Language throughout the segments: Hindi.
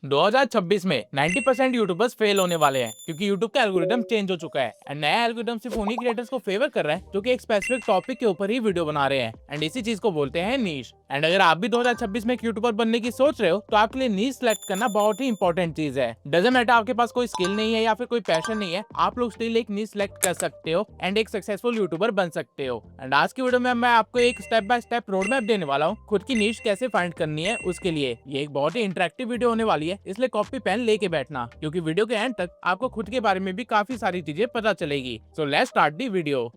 2026 में 90% यूट्यूबर्स फेल होने वाले हैं क्योंकि यूट्यूब का एल्गोरिदम चेंज हो चुका है एंड नया एल्गोरिदम सिर्फ उन्हीं क्रिएटर्स को फेवर कर रहा है जो कि एक स्पेसिफिक टॉपिक के ऊपर ही वीडियो बना रहे हैं एंड इसी चीज को बोलते हैं नीश। एंड अगर आप भी 2026 में एक यूट्यूबर बनने की सोच रहे हो तो आपके लिए नीश सेलेक्ट करना बहुत ही इंपॉर्टेंट चीज है। डजंट मैटर आपके पास कोई स्किल नहीं है या फिर कोई पैशन नहीं है, आप लोग स्टिल एक नीश सेलेक्ट कर सकते हो एंड एक सक्सेसफुल यूट्यूबर बन सकते हो। एंड आज की वीडियो में मैं आपको एक step by step road map देने वाला हूँ खुद की नीश कैसे फाइंड करनी है उसके लिए। ये एक बहुत ही इंटरेक्टिव वीडियो होने वाली है, इसलिए कॉपी पेन लेके बैठना क्योंकि वीडियो के एंड तक आपको खुद के बारे में भी काफी सारी चीजें पता चलेगी। So let's start the video.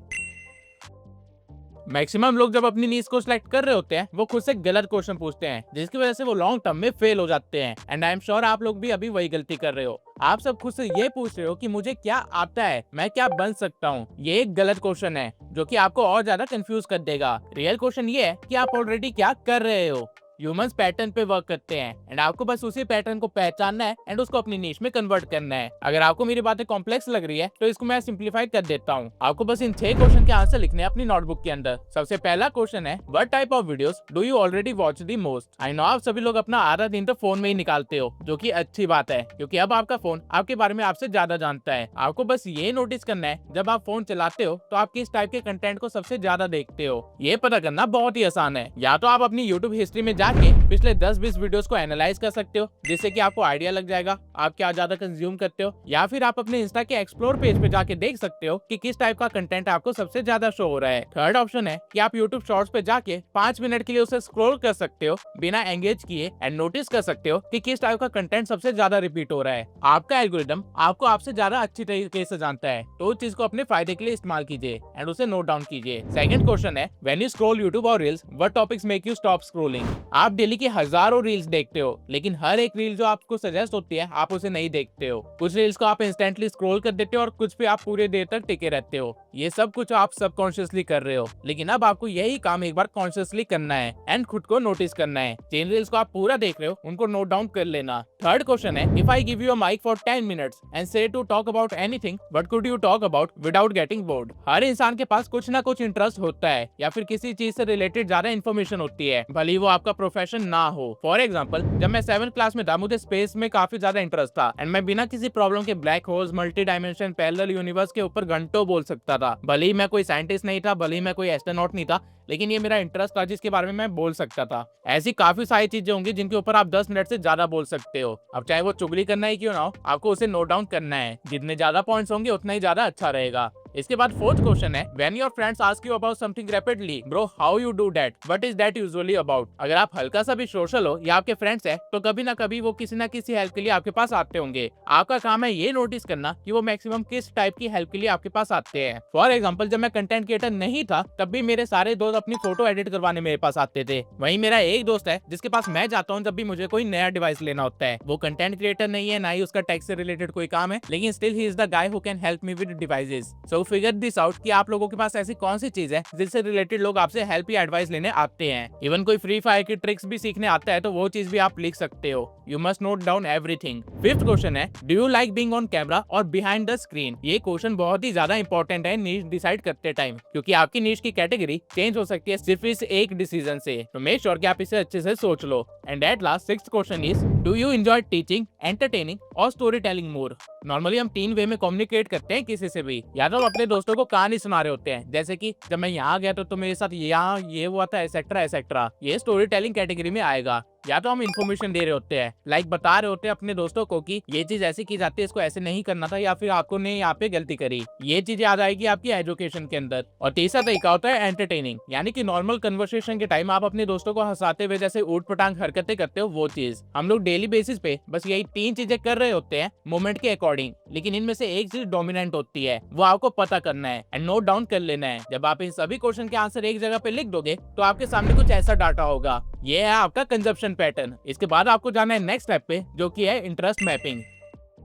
Maximum लोग जब अपनी नीश को सिलेक्ट कर रहे होते हैं वो खुद से गलत क्वेश्चन पूछते हैं जिसकी वजह से वो लॉन्ग टर्म में फेल हो जाते हैं एंड आई एम श्योर आप लोग भी अभी वही गलती कर रहे हो। आप सब खुद से ये पूछ रहे हो कि मुझे क्या आता है, मैं क्या बन सकता हूँ। ये एक गलत क्वेश्चन है जो कि आपको और ज्यादा कंफ्यूज कर देगा। रियल क्वेश्चन ये है कि आप ऑलरेडी क्या कर रहे हो। ह्यूमंस पैटर्न पे वर्क करते हैं एंड आपको बस उसी पैटर्न को पहचानना है एंड उसको अपनी नीश में कन्वर्ट करना है। अगर आपको मेरी बातें कॉम्प्लेक्स लग रही है तो इसको मैं सिंप्लीफाई कर देता हूँ। आपको बस इन 6 क्वेश्चन के आंसर लिखने हैं अपनी नोटबुक के अंदर। सबसे पहला क्वेश्चन है, what type of videos do you already watch the most. I know आप सभी लोग अपना आधा दिन तो फोन में ही निकालते हो, जो कि अच्छी बात है क्योंकि अब आपका फोन आपके बारे में आपसे ज्यादा जानता है। आपको बस ये नोटिस करना है जब आप फोन चलाते हो तो आप किस टाइप के कंटेंट को सबसे ज्यादा देखते हो। ये पता करना बहुत ही आसान है। या तो आप अपनी यूट्यूब हिस्ट्री में जाके पिछले 10-20 वीडियोस को एनालाइज कर सकते हो जिससे कि आपको आइडिया लग जाएगा आप क्या ज्यादा कंज्यूम करते हो, या फिर आप अपने इंस्टा के एक्सप्लोर पेज पे जाके देख सकते हो कि किस टाइप का कंटेंट आपको सबसे ज्यादा शो हो रहा है। थर्ड ऑप्शन है कि आप यूट्यूब शॉर्ट्स पे जाके 5 मिनट के लिए उसे स्क्रॉल कर सकते हो बिना एंगेज किए एंड नोटिस कर सकते हो कि किस टाइप का कंटेंट सबसे ज्यादा रिपीट हो रहा है। आपका एल्गोरिदम आपको आपसे ज्यादा अच्छी तरीके से जानता है तो उस चीज को अपने फायदे के लिए इस्तेमाल कीजिए एंड उसे नोट डाउन कीजिए। सेकंड क्वेश्चन है, व्हेन यू स्क्रॉल यूट्यूब और reels what topics make you stop scrolling. आप डेली की हजारों रील्स देखते हो लेकिन हर एक रील जो आपको सजेस्ट होती है आप उसे नहीं देखते हो। कुछ रील्स को आप इंस्टेंटली स्क्रॉल कर देते हो और कुछ पे आप पूरे देर तक टिके रहते हो। ये सब कुछ आप सबकॉन्शियसली कर रहे हो, लेकिन अब आपको यही काम एक बार कॉन्शियसली करना है एंड खुद को नोटिस करना है। जिन रील्स को आप पूरा देख रहे हो उनको नोट डाउन कर लेना। थर्ड क्वेश्चन है, if I give you a mic for 10 minutes and say to talk about anything what could you talk about without getting bored. हर इंसान के पास कुछ ना कुछ इंटरेस्ट होता है या फिर किसी चीज से रिलेटेड ज्यादा इन्फॉर्मेशन होती है, भले वो आपका प्रोफेशन ना हो। फॉर एग्जाम्पल, जब मैं 7th क्लास में था मुझे स्पेस में काफी ज्यादा इंटरेस्ट था एंड मैं बिना किसी प्रॉब्लम के black holes, multi dimension, parallel universe के ऊपर घंटों बोल सकता था। भले ही मैं कोई साइंटिस्ट नहीं था, भले ही मैं कोई एस्ट्रोनॉट नहीं था, लेकिन ये मेरा इंटरेस्ट था जिसके बारे में मैं बोल सकता था। ऐसी काफी सारी चीजें होंगी जिनके ऊपर आप 10 मिनट से ज्यादा बोल सकते हो। अब चाहे वो चुगली करना ही क्यों ना हो, आपको उसे नोट डाउन करना है। जितने ज्यादा पॉइंट्स होंगे उतना ही ज्यादा अच्छा रहेगा। इसके बाद फोर्थ क्वेश्चन है, when your friends ask you about something rapidly bro how you do that what is that usually about. अगर आप हल्का सा भी सोशल हो या आपके फ्रेंड्स है तो कभी ना कभी वो किसी ना किसी हेल्प के लिए आपके पास आते होंगे। आपका काम है ये नोटिस करना कि वो मैक्सिमम किस टाइप की हेल्प के लिए आपके पास आते हैं। फॉर एग्जाम्पल, जब मैं कंटेंट क्रिएटर नहीं था तब भी मेरे सारे दोस्त अपनी फोटो एडिट करवाने मेरे पास आते थे। वहीं मेरा एक दोस्त है जिसके पास मैं जाता हूँ जब भी मुझे कोई नया डिवाइस लेना होता है। वो कंटेंट क्रिएटर नहीं है, ना ही उसका टेक से रिलेटेड कोई काम है, लेकिन still he is the guy who can help me with devices. So figure this out कि आप लोगों के पास ऐसी कौन सी चीज है जिससे रिलेटेड लोग आपसे हेल्प या एडवाइस लेने आते हैं। इवन कोई फ्री फायर की ट्रिक्स भी सीखने आता है तो वो चीज भी आप लिख सकते हो। You must note down everything. Fifth question है, do you like being on camera और बिहाइंड द स्क्रीन। ये क्वेश्चन बहुत ही ज्यादा इंपॉर्टेंट है नीश डिसाइड करते टाइम, क्योंकि आपकी नीश की कैटेगरी चेंज हो सकती है सिर्फ इस एक डिसीजन से। तो मेक श्योर कि आप इसे अच्छे से सोच लो। And at last sixth question is, do you enjoy teaching, entertaining और स्टोरी टेलिंग मोर। नॉर्मली हम 3 वे में कम्युनिकेट करते हैं किसी से भी। या तो हम अपने दोस्तों को कहानी सुना रहे होते हैं, जैसे कि जब मैं यहाँ गया तो मेरे साथ यहाँ ये हुआ था, एसेट्रा एसेट्रा, ये स्टोरी टेलिंग कैटेगरी में आएगा। या तो हम इन्फॉर्मेशन दे रहे होते हैं, लाइक बता रहे होते हैं अपने दोस्तों को कि ये चीज ऐसी की जाती है, इसको ऐसे नहीं करना था, या फिर आपको ने यहाँ पे गलती करी। ये चीजें आ जाएगी आपकी एजुकेशन के अंदर। और तीसरा तरीका होता है एंटरटेनिंग, यानी कि नॉर्मल कन्वर्सेशन के टाइम आप अपने दोस्तों को हंसाते हुए जैसे ऊट पटांग हरकतें करते हो, वो चीज। हम लोग डेली बेसिस पे बस यही 3 चीजें कर रहे होते हैं मोमेंट के अकॉर्डिंग, लेकिन इनमें से एक चीज डोमिनेंट होती है, वो आपको पता करना है एंड नोट डाउन कर लेना है। जब आप इन सभी क्वेश्चन के आंसर एक जगह पे लिख दोगे तो आपके सामने कुछ ऐसा डाटा होगा। ये है आपका कंजप्शन पैटर्न। इसके बाद आपको जाना है नेक्स्ट स्टेप पे, जो कि है इंटरेस्ट मैपिंग,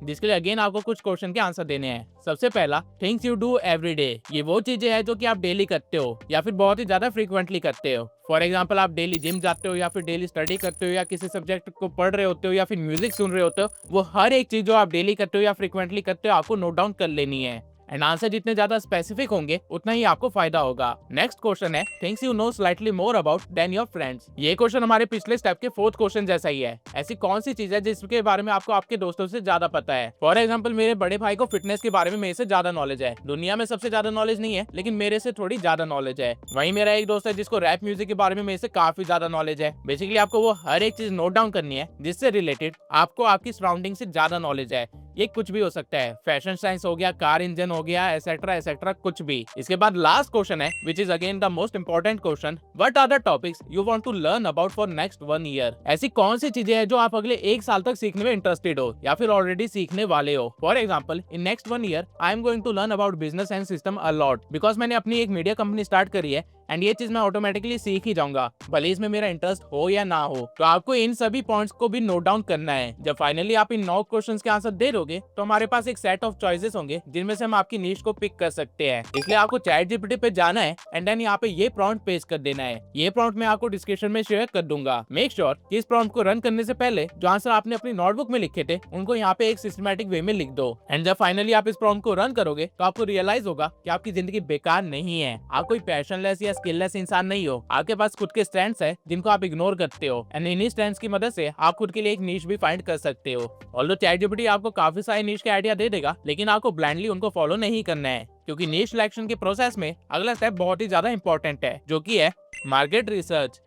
जिसके लिए अगेन आपको कुछ क्वेश्चन के आंसर देने हैं। सबसे पहला, things you do every day. ये वो चीजें हैं जो कि आप डेली करते हो या फिर बहुत ही ज्यादा फ्रीक्वेंटली करते हो। फॉर एग्जाम्पल, आप डेली जिम जाते हो या फिर डेली स्टडी करते हो या किसी सब्जेक्ट को पढ़ रहे होते हो या फिर म्यूजिक सुन रहे होते हो। वो हर एक चीज जो आप डेली करते हो या फ्रिक्वेंटली करते हो आपको नोट डाउन कर लेनी है। एंड आंसर जितने ज्यादा स्पेसिफिक होंगे उतना ही आपको फायदा होगा। नेक्स्ट क्वेश्चन है things you know slightly more about than your friends. ये क्वेश्चन हमारे पिछले स्टेप के फोर्थ क्वेश्चन जैसा ही है। ऐसी कौन सी चीज है जिसके बारे में आपको आपके दोस्तों से ज्यादा पता है। फॉर एग्जाम्पल मेरे बड़े भाई को फिटनेस के बारे में मेरे से ज्यादा नॉलेज है। दुनिया में सबसे ज्यादा नॉलेज नहीं है लेकिन मेरे से थोड़ी ज्यादा नॉलेज है। वहीं मेरा एक दोस्त है जिसको रैप म्यूजिक के बारे में मेरे से काफी ज्यादा नॉलेज है। बेसिकली आपको वो हर एक चीज नोट डाउन करनी है जिससे रिलेटेड आपको आपकी सराउंडिंग से ज्यादा नॉलेज है। ये कुछ भी हो सकता है, फैशन साइंस हो गया, कार इंजन हो गया, एसेट्रा एसेट्रा, कुछ भी। इसके बाद लास्ट क्वेश्चन है which is again the most important question, what are the topics you want to learn about for next 1 year. ऐसी कौन सी चीजें हैं जो आप अगले 1 साल तक सीखने में इंटरेस्टेड हो या फिर ऑलरेडी सीखने वाले हो। For example in next 1 year I am going to learn about business and system a lot, because मैंने अपनी एक मीडिया कंपनी स्टार्ट करी है एंड ये चीज मैं ऑटोमेटिकली सीख ही जाऊंगा भले इसमें मेरा इंटरेस्ट हो या ना हो। तो आपको इन सभी पॉइंट्स को भी नोट डाउन करना है। जब फाइनली आप इन 9 क्वेश्चंस के आंसर दे दोगे तो हमारे पास एक सेट ऑफ चॉइसेस होंगे जिनमें से हम आपकी नीश को पिक कर सकते हैं। इसलिए आपको चैट जीपीटी पे जाना है एंड देन यहाँ पे ये प्रॉम्प्ट पेस्ट कर देना है। ये प्रॉम्प्ट मैं आपको डिस्क्रिप्शन में शेयर कर दूंगा। मेक श्योर कि इस प्रॉम्प्ट को रन करने से पहले जो आंसर आपने अपनी नोटबुक में लिखे थे उनको यहाँ पे एक सिस्टमैटिक वे में लिख दो। एंड जब फाइनली आप इस प्रॉम्प्ट को रन करोगे तो आपको रियलाइज होगा कि आपकी जिंदगी बेकार नहीं है। आप कोई पैशनलेस या स्किललेस इंसान नहीं हो। आपके पास खुद के स्ट्रेंथ्स है जिनको आप इग्नोर करते हो एंड इन्हीं स्ट्रेंथ्स की मदद से आप खुद के लिए एक नीश भी फाइंड कर सकते हो। ऑल्दो चैट जीपीटी आपको काफी सारे नीश के आइडिया दे देगा लेकिन आपको ब्लाइंडली उनको फॉलो नहीं करना है, क्योंकि नीश सिलेक्शन के प्रोसेस में अगला स्टेप बहुत ही ज्यादा इंपॉर्टेंट है जो कि है मार्केट रिसर्च।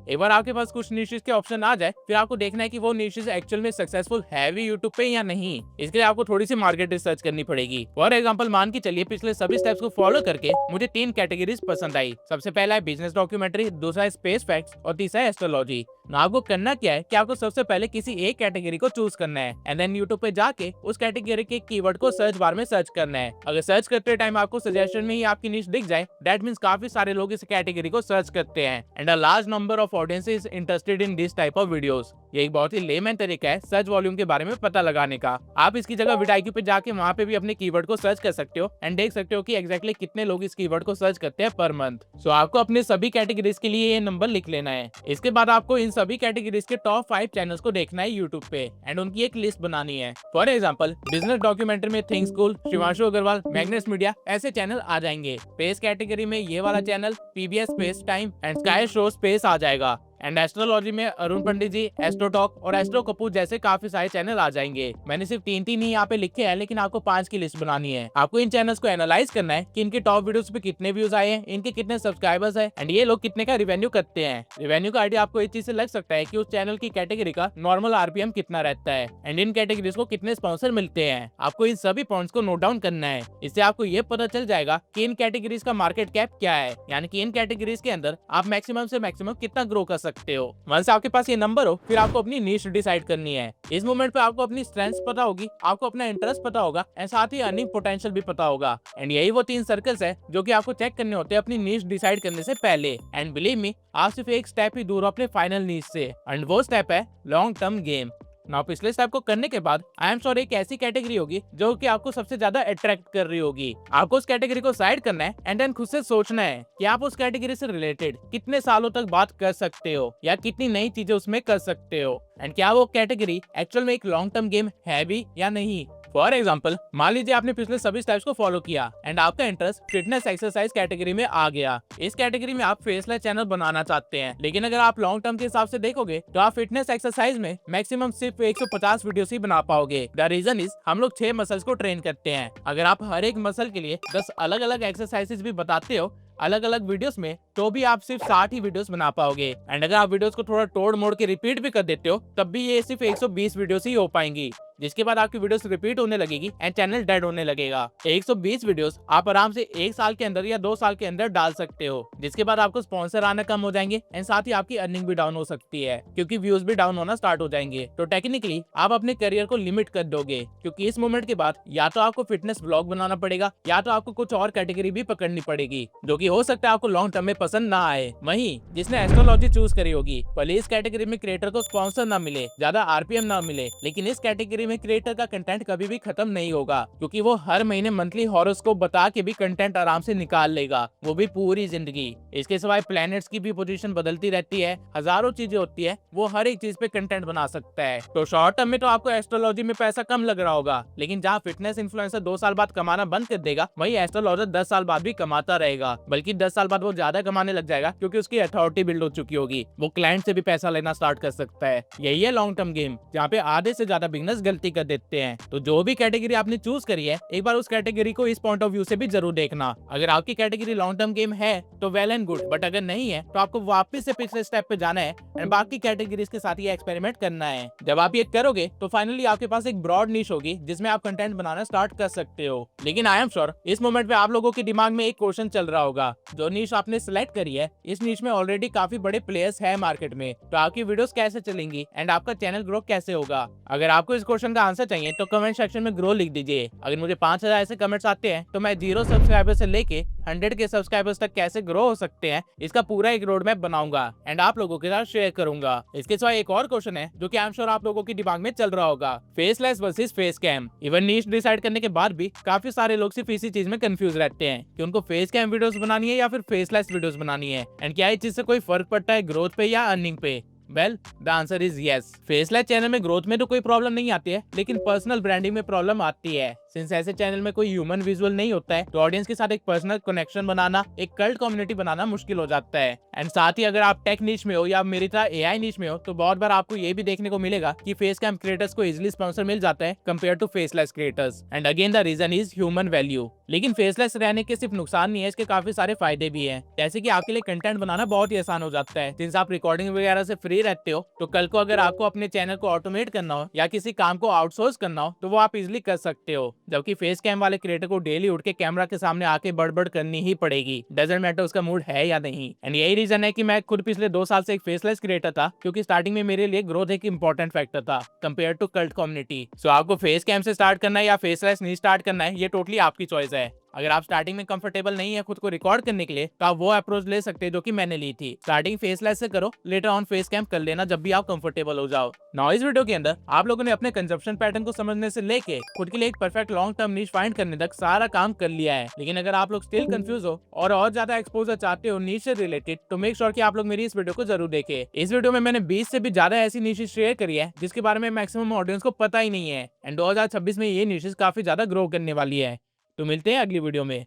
एक बार आपके पास कुछ निशेस के ऑप्शन आ जाए फिर आपको देखना है कि वो निशेस एक्चुअल में सक्सेसफुल है भी यूट्यूब पे या नहीं। इसके लिए आपको थोड़ी सी मार्केट रिसर्च करनी पड़ेगी। फॉर एग्जांपल मान के चलिए पिछले सभी स्टेप्स को फॉलो करके मुझे 3 कैटेगरीज पसंद आई। सबसे पहला है बिजनेस डॉक्यूमेंट्री, दूसरा है स्पेस फैक्ट्स और तीसरा है एस्ट्रोलॉजी। ना आपको करना क्या है कि आपको सबसे पहले किसी एक कैटेगरी को चूज करना है एंड देन यूट्यूब पे जाके उस कैटेगरी के कीवर्ड को सर्च बार में सर्च करना है। अगर सर्च करते टाइम आपको सजेशन में ही आपकी निश दिख जाए दैट मींस काफी सारे लोग इस कैटेगरी को सर्च करते हैं and a large number of audience is interested in this type of videos. ये एक बहुत ही लेमैन तरीका है सर्च वॉल्यूम के बारे में पता लगाने का। आप इसकी जगह vidIQ पे जाके वहाँ पे भी अपने कीवर्ड को सर्च कर सकते हो एंड देख सकते हो कि एग्जैक्टली कितने लोग इस कीवर्ड को सर्च करते हैं पर मंथ। सो आपको अपने सभी कैटेगरीज के लिए ये नंबर लिख लेना है। इसके बाद आपको इन सभी कैटेगरीज के टॉप 5 चैनल्स को देखना है यूट्यूब पे एंड उनकी एक लिस्ट बनानी है। फॉर एग्जाम्पल बिजनेस डॉक्यूमेंट्री में think school, Shivanshu Agarwal, magnates media ऐसे चैनल आ जाएंगे। स्पेस कैटेगरी में ये वाला channel, PBS space time and sky show space आ जाएगा एंड एस्ट्रोलॉजी में अरुण पंडित जी, एस्ट्रो टॉक और एस्ट्रो कपूर जैसे काफी सारे चैनल आ जाएंगे। मैंने सिर्फ 3 ही यहाँ पे लिखे हैं लेकिन आपको 5 की लिस्ट बनानी है। आपको इन चैनल्स को एनालाइज करना है कि इनके टॉप वीडियोस पे कितने व्यूज आए हैं, इनके कितने सब्सक्राइबर्स हैं एंड ये लोग कितने का रिवेन्यू करते हैं। रिवेन्यू का आइडिया आपको इस चीज से लग सकता है कि उस चैनल की कैटेगरी का नॉर्मल आरपीएम कितना रहता है एंड इन कैटेगरीज को कितने स्पॉन्सर मिलते हैं। आपको इन सभी पॉइंट्स को नोट डाउन करना है। इससे आपको ये पता चल जाएगा कि इन कैटेगरीज का मार्केट कैप क्या है, यानी कि इन कैटेगरीज के अंदर आप मैक्सिमम से मैक्सिमम कितना ग्रो कर सकते हो। वंस आपके पास ये नंबर हो फिर आपको अपनी नीश डिसाइड करनी है। इस मोमेंट पे आपको अपनी स्ट्रेंथ्स पता होगी, आपको अपना इंटरेस्ट पता होगा एंड साथ ही अर्निंग पोटेंशियल भी पता होगा एंड यही वो 3 सर्कल्स है जो कि आपको चेक करने होते हैं अपनी नीश डिसाइड करने से पहले। एंड बिलीव मी आप सिर्फ एक स्टेप ही दूर हो अपने फाइनल नीश से एंड वो स्टेप है लॉन्ग टर्म गेम। नाउ पिछले स्टेप को करने के बाद आई एम श्योर एक ऐसी कैटेगरी होगी जो कि आपको सबसे ज्यादा अट्रैक्ट कर रही होगी। आपको उस कैटेगरी को साइड करना है एंड देन खुद से सोचना है कि आप उस कैटेगरी से रिलेटेड कितने सालों तक बात कर सकते हो या कितनी नई चीजें उसमें कर सकते हो एंड क्या वो कैटेगरी एक्चुअल में एक लॉन्ग टर्म गेम है भी या नहीं। फॉर एग्जाम्पल मान लीजिए आपने पिछले सभी स्टेप्स को फॉलो किया एंड आपका इंटरेस्ट फिटनेस एक्सरसाइज कैटेगरी में आ गया। इस कैटेगरी में आप फेसलेस चैनल बनाना चाहते हैं, लेकिन अगर आप लॉन्ग टर्म के हिसाब से देखोगे तो आप फिटनेस एक्सरसाइज में मैक्सिमम सिर्फ 150 वीडियोस ही बना पाओगे। द रीजन इज हम लोग 6 मसल्स को ट्रेन करते हैं। अगर आप हर एक मसल के लिए 10 अलग अलग एक्सरसाइजेस भी बताते हो अलग अलग वीडियोस में तो भी आप सिर्फ 60 ही वीडियोस बना पाओगे एंड अगर आप वीडियोस को थोड़ा तोड़ मोड़ के रिपीट भी कर देते हो तब भी ये सिर्फ 120 वीडियोस ही हो पाएंगी, जिसके बाद आपकी वीडियोस रिपीट होने लगेगी एंड चैनल डेड होने लगेगा। 120 वीडियोस आप आराम से 1 साल के अंदर या 2 साल के अंदर डाल सकते हो, जिसके बाद आपको स्पॉन्सर आना कम हो जाएंगे एंड साथ ही आपकी अर्निंग भी डाउन हो सकती है क्योंकि व्यूज भी डाउन होना स्टार्ट हो जाएंगे। तो टेक्निकली आप अपने करियर को लिमिट कर दोगे क्योंकि इस मोमेंट के बाद या तो आपको फिटनेस ब्लॉग बनाना पड़ेगा या तो आपको कुछ और कैटेगरी भी पकड़नी पड़ेगी जो कि हो सकता है आपको लॉन्ग टर्म में पसंद ना आए। वहीं जिसने एस्ट्रोलॉजी चूज करी होगी भले इस कैटेगरी में क्रिएटर को स्पॉन्सर ना मिले, ज्यादा आरपीएम ना मिले, लेकिन इस कैटेगरी कैटेगरी में क्रिएटर का कंटेंट कभी भी खत्म नहीं होगा, क्योंकि वो हर महीने मंथली हॉरोस्कोप बता के भी कंटेंट आराम से निकाल लेगा, वो भी पूरी जिंदगी। इसके सिवाय प्लैनेट्स की भी पोजीशन बदलती रहती है, हजारों चीजें होती है, वो हर एक चीज पे कंटेंट बना सकता है। तो शॉर्ट टर्म में तो आपको एस्ट्रोलॉजी में पैसा कम लग रहा होगा, लेकिन जहाँ फिटनेस इन्फ्लुएंसर 2 साल बाद कमाना बंद कर देगा, वही एस्ट्रोलॉजर 10 साल बाद भी कमाता रहेगा। बल्कि 10 साल बाद वो ज्यादा कमाने लग जाएगा, क्योंकि उसकी अथॉरिटी बिल्ड हो चुकी होगी, वो क्लाइंट से भी पैसा लेना स्टार्ट कर सकता है। यही है लॉन्ग टर्म गेम, जहाँ पे आधे से ज्यादा बिगनर्स गलती कर देते हैं। तो जो भी कैटेगरी आपने चूज करी है, एक बार उस कैटेगरी को इस पॉइंट ऑफ व्यू से भी जरूर देखना। अगर आपकी कैटेगरी लॉन्ग टर्म गेम है तो वेल एंड गुड, बट अगर नहीं है तो आपको वापस से पिछले स्टेप पे जाना है एंड बाकी कैटेगरीज के साथ ये एक्सपेरिमेंट करना है। जब आप ये करोगे तो फाइनली आपके पास एक ब्रॉड नीश होगी जिसमें आप कंटेंट बनाना स्टार्ट कर सकते हो। लेकिन आई एम श्योर इस मोमेंट पे आप लोगों के दिमाग में एक क्वेश्चन चल रहा होगा, जो नीश आपने सिलेक्ट करी है, इस नीश में ऑलरेडी काफी बड़े प्लेयर्स है मार्केट में, तो आपकी वीडियोस कैसे चलेंगी एंड आपका चैनल ग्रो कैसे होगा? अगर आपको इस क्वेश्चन का आंसर चाहिए तो कमेंट सेक्शन में ग्रो लिख दीजिए। अगर मुझे 5000 ऐसे कमेंट्स आते हैं तो मैं 0 सब्सक्राइबर से लेके 100 के सब्सक्राइबर्स तक कैसे ग्रो हो सकते हैं, इसका पूरा एक रोड मैप बनाऊंगा एंड आप लोगों के साथ शेयर करूंगा। इसके सिवा एक और क्वेश्चन है जो कि आई एम श्योर आप लोगों के दिमाग में चल रहा होगा, faceless versus face cam. Even niche decide करने के बाद भी काफी सारे लोग सिर्फ इसी चीज में कंफ्यूज रहते हैं कि उनको फेस कैम वीडियोस बनानी है या फिर फेसलेस वीडियोस बनानी है, एंड क्या इस चीज से कोई फर्क पड़ता है ग्रोथ पे या अर्निंग पे? Well the answer is yes. Faceless channel में ग्रोथ में तो कोई प्रॉब्लम नहीं आती है, लेकिन पर्सनल ब्रांडिंग में प्रॉब्लम आती है। सिंस ऐसे चैनल में कोई ह्यूमन विजुअल नहीं होता है, तो ऑडियंस के साथ एक पर्सनल कनेक्शन बनाना, एक कल्ट कम्युनिटी बनाना मुश्किल हो जाता है। एंड साथ ही अगर आप टेक नीश में हो या मेरी तरह एआई नीश में हो, तो बहुत बार आपको ये भी देखने को मिलेगा कि फेस कैम क्रिएटर्स को इजिली स्पॉन्सर मिल जाता है compare to faceless creators. And again the reason is human value. लेकिन फेसलेस रहने के सिर्फ नुकसान नहीं है, इसके काफी सारे फायदे भी हैं। जैसे कि आपके लिए कंटेंट बनाना बहुत ही आसान हो जाता है, सिंस आप रिकॉर्डिंग वगैरह से फ्री रहते हो, तो कल को अगर आपको अपने चैनल को ऑटोमेट करना हो या किसी काम को आउटसोर्स करना हो तो वो आप इजिली कर सकते हो। जबकि फेस कैम वाले क्रिएटर को डेली उठ के कैमरा के सामने आके बड़बड़ करनी ही पड़ेगी, डजंट मैटर उसका मूड है या नहीं। एंड यही रीजन है कि मैं खुद पिछले 2 साल से एक फेसलेस क्रिएटर था, क्योंकि स्टार्टिंग में मेरे लिए ग्रोथ एक इंपॉर्टेंट फैक्टर था कंपेयर टू कल्ट कम्युनिटी। सो आपको फेस कैम से स्टार्ट करना है या फेसलेस नहीं स्टार्ट करना है, ये टोटली आपकी चॉइस है। अगर आप स्टार्टिंग में कंफर्टेबल नहीं है खुद को रिकॉर्ड करने के लिए, तो आप वो अप्रोच ले सकते हैं जो कि मैंने ली थी। स्टार्टिंग फेसलेस से करो, लेटर ऑन फेस कैम कर लेना जब भी आप कंफर्टेबल हो जाओ। नाउ इस वीडियो के अंदर आप लोगों ने अपने कंजप्शन पैटर्न को समझने से लेके खुद के लिए एक परफेक्ट लॉन्ग टर्म नीश फाइंड करने तक सारा काम कर लिया है। लेकिन अगर आप लोग स्टिल कंफ्यूज हो और ज्यादा एक्सपोजर चाहते हो नीश से रिलेटेड, तो मेक श्योर कि आप लोग मेरी इस वीडियो को जरूर देखें। इस वीडियो में मैंने 20 से भी ज्यादा ऐसी नीशेस शेयर करी है जिसके बारे में मैक्सिमम ऑडियंस को पता ही नहीं है, एंड 2026 में ये नीशेस काफी ज्यादा ग्रो करने वाली है। तो मिलते हैं अगली वीडियो में।